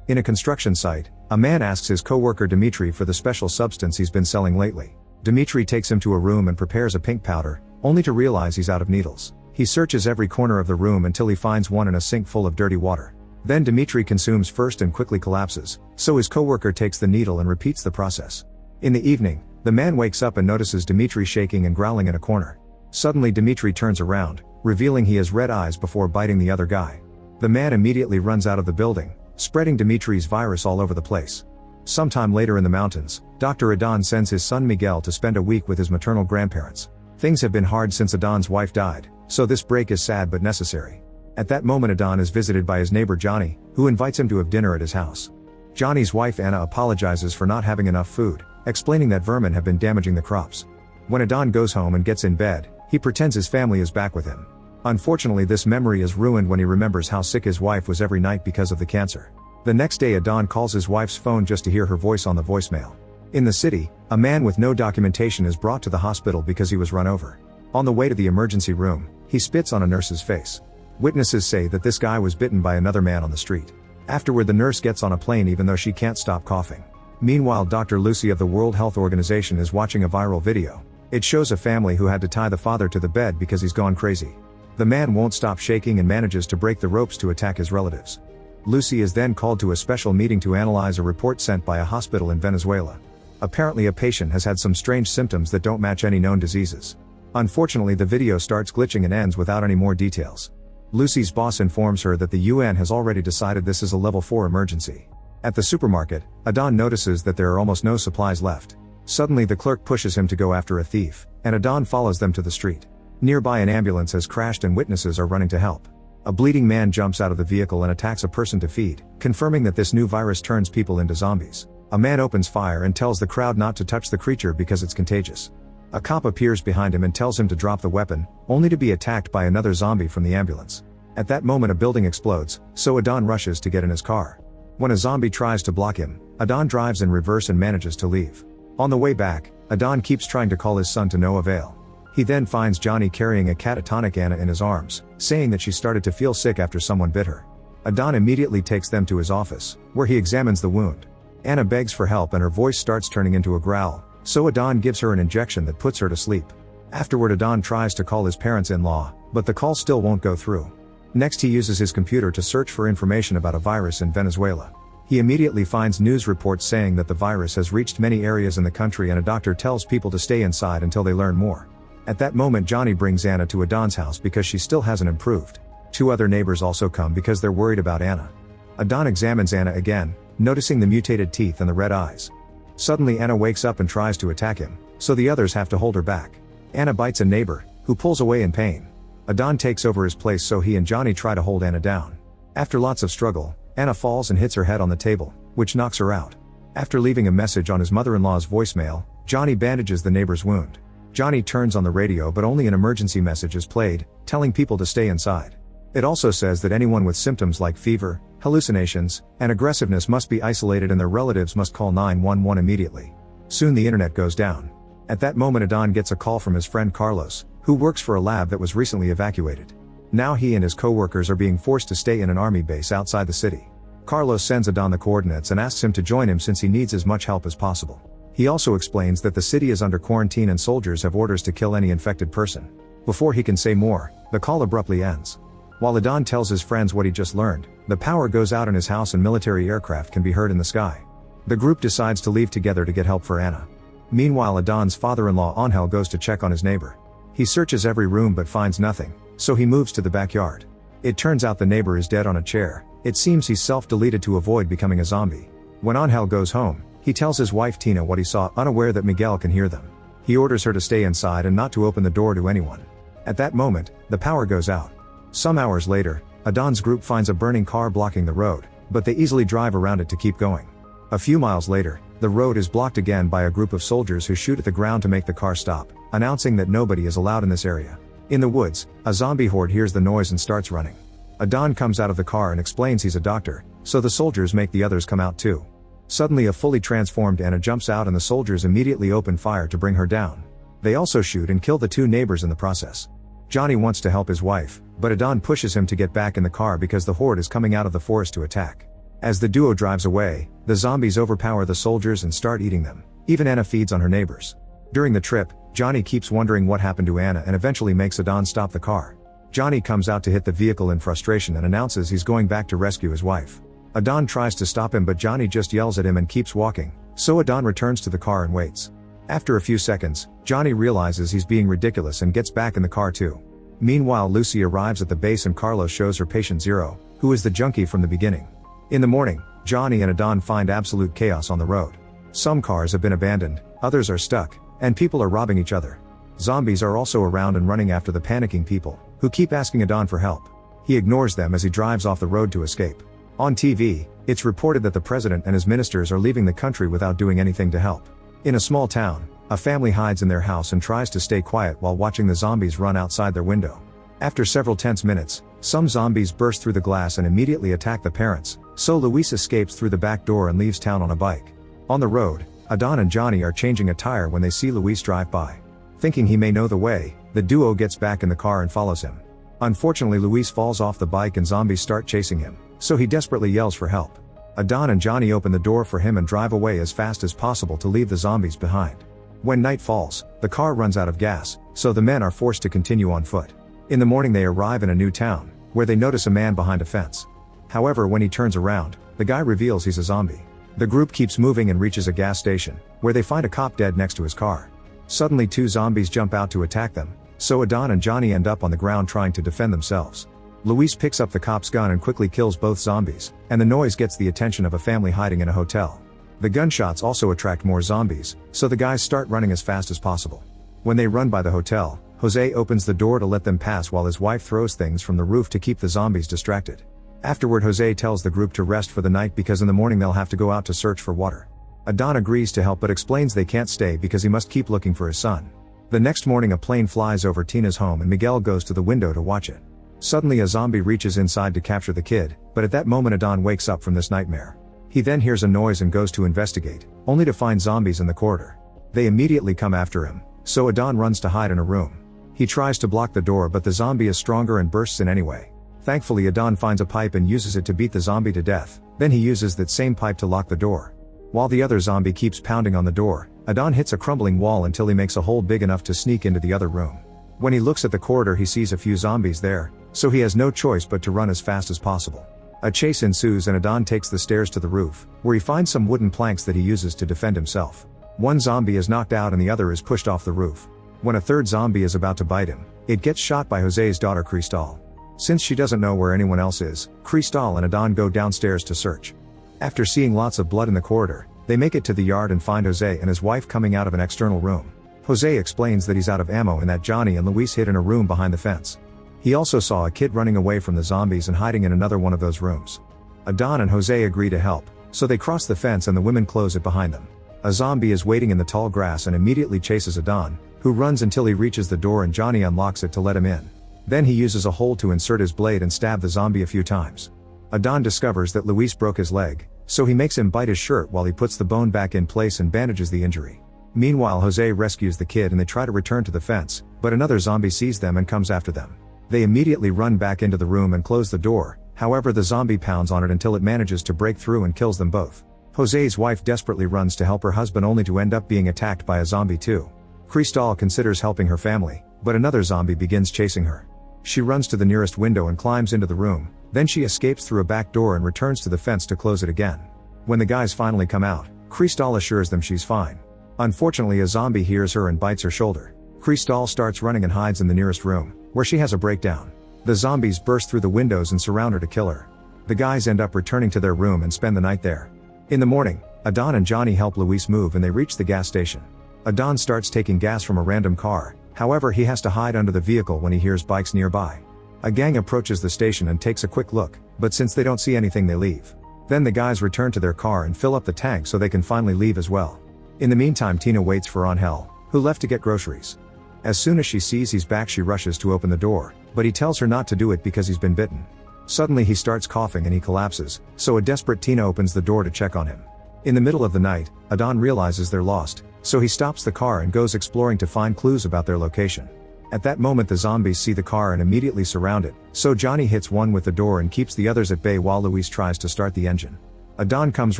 In a construction site, a man asks his co-worker Dmitry for the special substance he's been selling lately. Dmitry takes him to a room and prepares a pink powder, only to realize he's out of needles. He searches every corner of the room until he finds one in a sink full of dirty water. Then Dmitry consumes first and quickly collapses, so his co-worker takes the needle and repeats the process. In the evening, the man wakes up and notices Dmitry shaking and growling in a corner. Suddenly Dmitry turns around, revealing he has red eyes before biting the other guy. The man immediately runs out of the building, spreading Dmitry's virus all over the place. Sometime later in the mountains, Dr. Adon sends his son Miguel to spend a week with his maternal grandparents. Things have been hard since Adon's wife died, so this break is sad but necessary. At that moment Adon is visited by his neighbor Johnny, who invites him to have dinner at his house. Johnny's wife Anna apologizes for not having enough food, explaining that vermin have been damaging the crops. When Adon goes home and gets in bed, he pretends his family is back with him. Unfortunately, this memory is ruined when he remembers how sick his wife was every night because of the cancer. The next day Adon calls his wife's phone just to hear her voice on the voicemail. In the city, a man with no documentation is brought to the hospital because he was run over. On the way to the emergency room, he spits on a nurse's face. Witnesses say that this guy was bitten by another man on the street. Afterward, the nurse gets on a plane even though she can't stop coughing. Meanwhile, Dr. Lucy of the World Health Organization is watching a viral video. It shows a family who had to tie the father to the bed because he's gone crazy. The man won't stop shaking and manages to break the ropes to attack his relatives. Lucy is then called to a special meeting to analyze a report sent by a hospital in Venezuela. Apparently a patient has had some strange symptoms that don't match any known diseases. Unfortunately, the video starts glitching and ends without any more details. Lucy's boss informs her that the UN has already decided this is a level 4 emergency. At the supermarket, Adon notices that there are almost no supplies left. Suddenly the clerk pushes him to go after a thief, and Adon follows them to the street. Nearby an ambulance has crashed and witnesses are running to help. A bleeding man jumps out of the vehicle and attacks a person to feed, confirming that this new virus turns people into zombies. A man opens fire and tells the crowd not to touch the creature because it's contagious. A cop appears behind him and tells him to drop the weapon, only to be attacked by another zombie from the ambulance. At that moment a building explodes, so Adon rushes to get in his car. When a zombie tries to block him, Adon drives in reverse and manages to leave. On the way back, Adon keeps trying to call his son to no avail. He then finds Johnny carrying a catatonic Anna in his arms, saying that she started to feel sick after someone bit her. Adon immediately takes them to his office, where he examines the wound. Anna begs for help and her voice starts turning into a growl, so Adon gives her an injection that puts her to sleep. Afterward Adon tries to call his parents-in-law, but the call still won't go through. Next he uses his computer to search for information about a virus in Venezuela. He immediately finds news reports saying that the virus has reached many areas in the country and a doctor tells people to stay inside until they learn more. At that moment Johnny brings Anna to Adon's house because she still hasn't improved. 2 other neighbors also come because they're worried about Anna. Adon examines Anna again, noticing the mutated teeth and the red eyes. Suddenly Anna wakes up and tries to attack him, so the others have to hold her back. Anna bites a neighbor, who pulls away in pain. Adon takes over his place so he and Johnny try to hold Anna down. After lots of struggle, Anna falls and hits her head on the table, which knocks her out. After leaving a message on his mother-in-law's voicemail, Johnny bandages the neighbor's wound. Johnny turns on the radio but only an emergency message is played, telling people to stay inside. It also says that anyone with symptoms like fever, hallucinations, and aggressiveness must be isolated and their relatives must call 911 immediately. Soon the internet goes down. At that moment Adon gets a call from his friend Carlos, who works for a lab that was recently evacuated. Now he and his co-workers are being forced to stay in an army base outside the city. Carlos sends Adon the coordinates and asks him to join him since he needs as much help as possible. He also explains that the city is under quarantine and soldiers have orders to kill any infected person. Before he can say more, the call abruptly ends. While Adon tells his friends what he just learned, the power goes out in his house and military aircraft can be heard in the sky. The group decides to leave together to get help for Anna. Meanwhile Adon's father-in-law Angel goes to check on his neighbor. He searches every room but finds nothing, so he moves to the backyard. It turns out the neighbor is dead on a chair. It seems he's self-deleted to avoid becoming a zombie. When Angel goes home, he tells his wife Tina what he saw, unaware that Miguel can hear them. He orders her to stay inside and not to open the door to anyone. At that moment, the power goes out. Some hours later, Adon's group finds a burning car blocking the road, but they easily drive around it to keep going. A few miles later, the road is blocked again by a group of soldiers who shoot at the ground to make the car stop, announcing that nobody is allowed in this area. In the woods, a zombie horde hears the noise and starts running. Adon comes out of the car and explains he's a doctor, so the soldiers make the others come out too. Suddenly a fully transformed Anna jumps out and the soldiers immediately open fire to bring her down. They also shoot and kill the 2 neighbors in the process. Johnny wants to help his wife, but Adon pushes him to get back in the car because the horde is coming out of the forest to attack. As the duo drives away, the zombies overpower the soldiers and start eating them. Even Anna feeds on her neighbors. During the trip, Johnny keeps wondering what happened to Anna and eventually makes Adon stop the car. Johnny comes out to hit the vehicle in frustration and announces he's going back to rescue his wife. Adon tries to stop him but Johnny just yells at him and keeps walking, so Adon returns to the car and waits. After a few seconds, Johnny realizes he's being ridiculous and gets back in the car too. Meanwhile, Lucy arrives at the base and Carlos shows her patient Zero, who is the junkie from the beginning. In the morning, Johnny and Adon find absolute chaos on the road. Some cars have been abandoned, others are stuck, and people are robbing each other. Zombies are also around and running after the panicking people, who keep asking Adon for help. He ignores them as he drives off the road to escape. On TV, it's reported that the president and his ministers are leaving the country without doing anything to help. In a small town, a family hides in their house and tries to stay quiet while watching the zombies run outside their window. After several tense minutes, some zombies burst through the glass and immediately attack the parents, so Luis escapes through the back door and leaves town on a bike. On the road, Adon and Johnny are changing a tire when they see Luis drive by. Thinking he may know the way, the duo gets back in the car and follows him. Unfortunately, Luis falls off the bike and zombies start chasing him, so he desperately yells for help. Adon and Johnny open the door for him and drive away as fast as possible to leave the zombies behind. When night falls, the car runs out of gas, so the men are forced to continue on foot. In the morning they arrive in a new town, where they notice a man behind a fence. However, when he turns around, the guy reveals he's a zombie. The group keeps moving and reaches a gas station, where they find a cop dead next to his car. Suddenly two zombies jump out to attack them, so Adon and Johnny end up on the ground trying to defend themselves. Luis picks up the cop's gun and quickly kills both zombies, and the noise gets the attention of a family hiding in a hotel. The gunshots also attract more zombies, so the guys start running as fast as possible. When they run by the hotel, Jose opens the door to let them pass while his wife throws things from the roof to keep the zombies distracted. Afterward, Jose tells the group to rest for the night because in the morning they'll have to go out to search for water. Adon agrees to help but explains they can't stay because he must keep looking for his son. The next morning a plane flies over Tina's home and Miguel goes to the window to watch it. Suddenly a zombie reaches inside to capture the kid, but at that moment Adon wakes up from this nightmare. He then hears a noise and goes to investigate, only to find zombies in the corridor. They immediately come after him, so Adon runs to hide in a room. He tries to block the door but the zombie is stronger and bursts in anyway. Thankfully Adon finds a pipe and uses it to beat the zombie to death, then he uses that same pipe to lock the door. While the other zombie keeps pounding on the door, Adon hits a crumbling wall until he makes a hole big enough to sneak into the other room. When he looks at the corridor he sees a few zombies there, so he has no choice but to run as fast as possible. A chase ensues and Adon takes the stairs to the roof, where he finds some wooden planks that he uses to defend himself. One zombie is knocked out and the other is pushed off the roof. When a third zombie is about to bite him, it gets shot by Jose's daughter Cristal. Since she doesn't know where anyone else is, Cristal and Adon go downstairs to search. After seeing lots of blood in the corridor, they make it to the yard and find Jose and his wife coming out of an external room. Jose explains that he's out of ammo and that Johnny and Luis hid in a room behind the fence. He also saw a kid running away from the zombies and hiding in another one of those rooms. Adon and Jose agree to help, so they cross the fence and the women close it behind them. A zombie is waiting in the tall grass and immediately chases Adon, who runs until he reaches the door and Johnny unlocks it to let him in. Then he uses a hole to insert his blade and stab the zombie a few times. Adon discovers that Luis broke his leg, so he makes him bite his shirt while he puts the bone back in place and bandages the injury. Meanwhile, Jose rescues the kid and they try to return to the fence, but another zombie sees them and comes after them. They immediately run back into the room and close the door, however the zombie pounds on it until it manages to break through and kills them both. Jose's wife desperately runs to help her husband only to end up being attacked by a zombie too. Cristal considers helping her family, but another zombie begins chasing her. She runs to the nearest window and climbs into the room, then she escapes through a back door and returns to the fence to close it again. When the guys finally come out, Cristal assures them she's fine. Unfortunately, a zombie hears her and bites her shoulder. Cristal starts running and hides in the nearest room, where she has a breakdown. The zombies burst through the windows and surround her to kill her. The guys end up returning to their room and spend the night there. In the morning, Adon and Johnny help Luis move and they reach the gas station. Adon starts taking gas from a random car, however he has to hide under the vehicle when he hears bikes nearby. A gang approaches the station and takes a quick look, but since they don't see anything they leave. Then the guys return to their car and fill up the tank so they can finally leave as well. In the meantime, Tina waits for Angel, who left to get groceries. As soon as she sees he's back she rushes to open the door, but he tells her not to do it because he's been bitten. Suddenly he starts coughing and he collapses, so a desperate Tina opens the door to check on him. In the middle of the night, Adon realizes they're lost, so he stops the car and goes exploring to find clues about their location. At that moment the zombies see the car and immediately surround it, so Johnny hits one with the door and keeps the others at bay while Luis tries to start the engine. Adan comes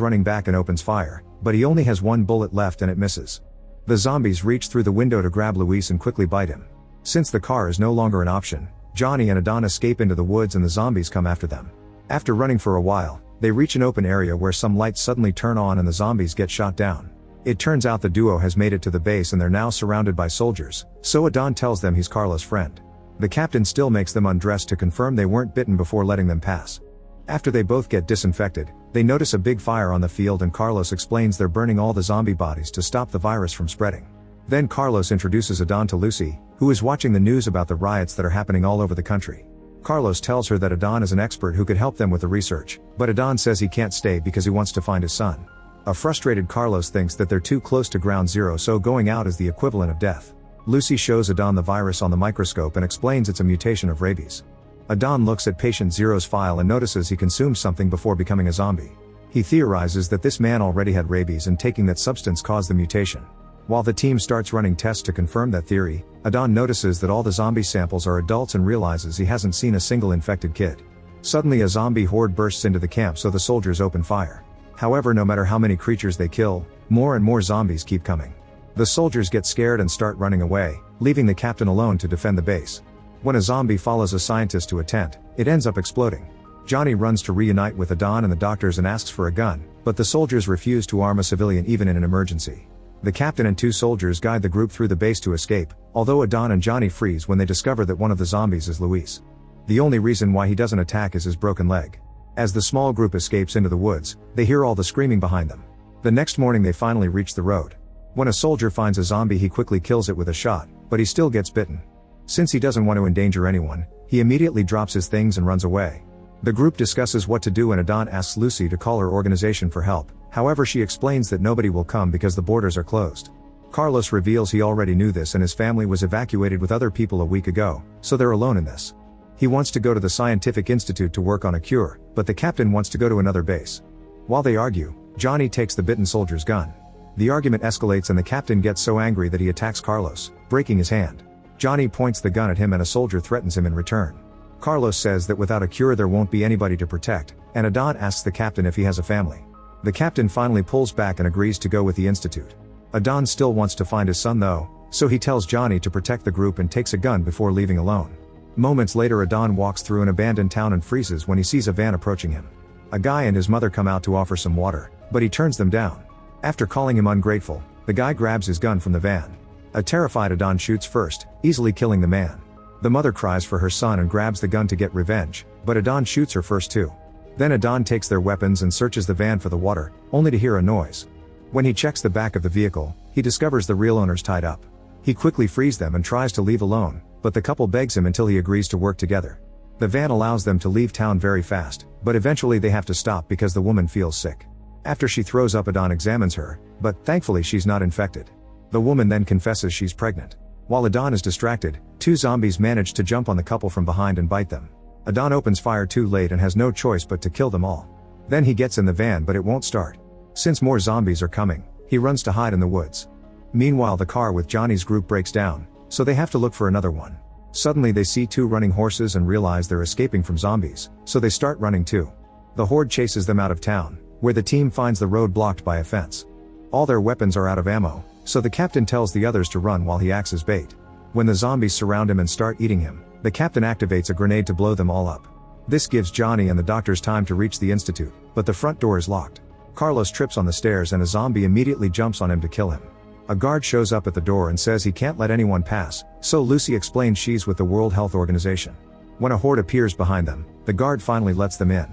running back and opens fire, but he only has one bullet left and it misses. The zombies reach through the window to grab Luis and quickly bite him. Since the car is no longer an option, Johnny and Adan escape into the woods and the zombies come after them. After running for a while, they reach an open area where some lights suddenly turn on and the zombies get shot down. It turns out the duo has made it to the base and they're now surrounded by soldiers, so Adan tells them he's Carlos' friend. The captain still makes them undress to confirm they weren't bitten before letting them pass. After they both get disinfected, they notice a big fire on the field and Carlos explains they're burning all the zombie bodies to stop the virus from spreading. Then Carlos introduces Adan to Lucy, who is watching the news about the riots that are happening all over the country. Carlos tells her that Adan is an expert who could help them with the research, but Adan says he can't stay because he wants to find his son. A frustrated Carlos thinks that they're too close to ground zero, so going out is the equivalent of death. Lucy shows Adan the virus on the microscope and explains it's a mutation of rabies. Adan looks at patient Zero's file and notices he consumed something before becoming a zombie. He theorizes that this man already had rabies and taking that substance caused the mutation. While the team starts running tests to confirm that theory, Adan notices that all the zombie samples are adults and realizes he hasn't seen a single infected kid. Suddenly a zombie horde bursts into the camp, so the soldiers open fire. However, no matter how many creatures they kill, more and more zombies keep coming. The soldiers get scared and start running away, leaving the captain alone to defend the base. When a zombie follows a scientist to a tent, it ends up exploding. Johnny runs to reunite with Adan and the doctors and asks for a gun, but the soldiers refuse to arm a civilian even in an emergency. The captain and two soldiers guide the group through the base to escape, although Adan and Johnny freeze when they discover that one of the zombies is Luis. The only reason why he doesn't attack is his broken leg. As the small group escapes into the woods, they hear all the screaming behind them. The next morning they finally reach the road. When a soldier finds a zombie, he quickly kills it with a shot, but he still gets bitten. Since he doesn't want to endanger anyone, he immediately drops his things and runs away. The group discusses what to do and Adan asks Lucy to call her organization for help. However, she explains that nobody will come because the borders are closed. Carlos reveals he already knew this and his family was evacuated with other people a week ago, so they're alone in this. He wants to go to the scientific institute to work on a cure, but the captain wants to go to another base. While they argue, Johnny takes the bitten soldier's gun. The argument escalates and the captain gets so angry that he attacks Carlos, breaking his hand. Johnny points the gun at him and a soldier threatens him in return. Carlos says that without a cure there won't be anybody to protect, and Adan asks the captain if he has a family. The captain finally pulls back and agrees to go with the institute. Adan still wants to find his son though, so he tells Johnny to protect the group and takes a gun before leaving alone. Moments later Adan walks through an abandoned town and freezes when he sees a van approaching him. A guy and his mother come out to offer some water, but he turns them down. After calling him ungrateful, the guy grabs his gun from the van. A terrified Adan shoots first, easily killing the man. The mother cries for her son and grabs the gun to get revenge, but Adan shoots her first too. Then Adan takes their weapons and searches the van for the water, only to hear a noise. When he checks the back of the vehicle, he discovers the real owners tied up. He quickly frees them and tries to leave alone, but the couple begs him until he agrees to work together. The van allows them to leave town very fast, but eventually they have to stop because the woman feels sick. After she throws up, Adan examines her, but thankfully she's not infected. The woman then confesses she's pregnant. While Adan is distracted, two zombies manage to jump on the couple from behind and bite them. Adan opens fire too late and has no choice but to kill them all. Then he gets in the van but it won't start. Since more zombies are coming, he runs to hide in the woods. Meanwhile, the car with Johnny's group breaks down, so they have to look for another one. Suddenly they see two running horses and realize they're escaping from zombies, so they start running too. The horde chases them out of town, where the team finds the road blocked by a fence. All their weapons are out of ammo, so the captain tells the others to run while he acts as bait. When the zombies surround him and start eating him, the captain activates a grenade to blow them all up. This gives Johnny and the doctors time to reach the institute, but the front door is locked. Carlos trips on the stairs and a zombie immediately jumps on him to kill him. A guard shows up at the door and says he can't let anyone pass, so Lucy explains she's with the World Health Organization. When a horde appears behind them, the guard finally lets them in.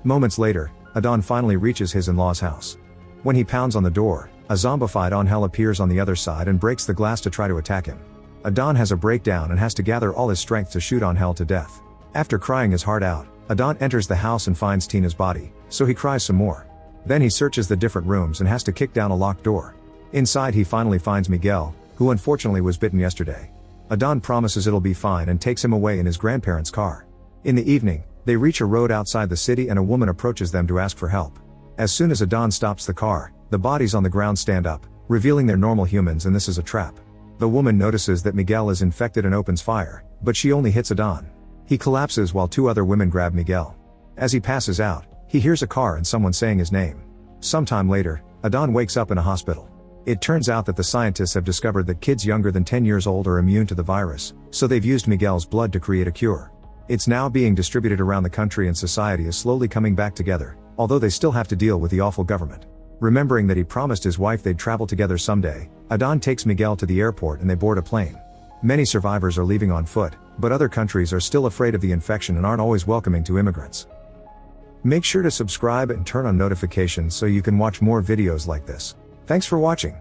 Moments later, Adan finally reaches his in-laws' house. When he pounds on the door, a zombified Angel appears on the other side and breaks the glass to try to attack him. Adan has a breakdown and has to gather all his strength to shoot Angel to death. After crying his heart out, Adan enters the house and finds Tina's body, so he cries some more. Then he searches the different rooms and has to kick down a locked door. Inside he finally finds Miguel, who unfortunately was bitten yesterday. Adan promises it'll be fine and takes him away in his grandparents' car. In the evening, they reach a road outside the city and a woman approaches them to ask for help. As soon as Adan stops the car, the bodies on the ground stand up, revealing they're normal humans and this is a trap. The woman notices that Miguel is infected and opens fire, but she only hits Adan. He collapses while two other women grab Miguel. As he passes out, He hears a car and someone saying his name. Sometime later, Adan wakes up in a hospital. It turns out that the scientists have discovered that kids younger than 10 years old are immune to the virus, so they've used Miguel's blood to create a cure. It's now being distributed around the country and society is slowly coming back together, although they still have to deal with the awful government. Remembering that he promised his wife they'd travel together someday, Adan takes Miguel to the airport and they board a plane. Many survivors are leaving on foot, but other countries are still afraid of the infection and aren't always welcoming to immigrants. Make sure to subscribe and turn on notifications so you can watch more videos like this. Thanks for watching.